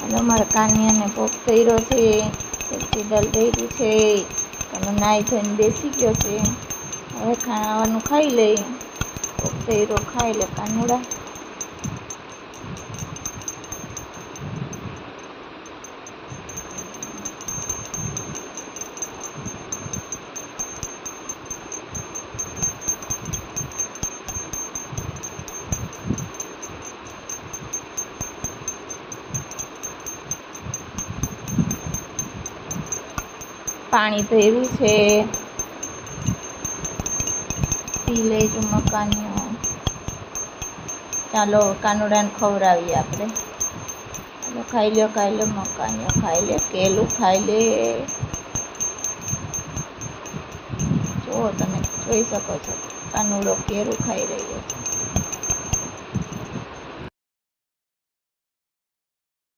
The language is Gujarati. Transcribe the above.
અને અમારા કાનિયાને ભોગ કર્યો છે, તુલસી દલ કર્યું છે, અને નાઈ ધોઈને બેસી ગયો છે. હવે ખાવાનું ખાઈ લઈ, ભોગ કર્યો ખાઈ લે કાનુડા. પાણી ભર્યું છે, પી લેજો મકાનીઓ. ચાલો કાનુડાને ખવડાવીએ આપણે. ચાલો ખાઈ લો મકાનીઓ ખાઈ લે, કેલું ખાઈ લે. જો તમે જોઈ શકો છો કાનુડો કેરું ખાઈ રહ્યો છે.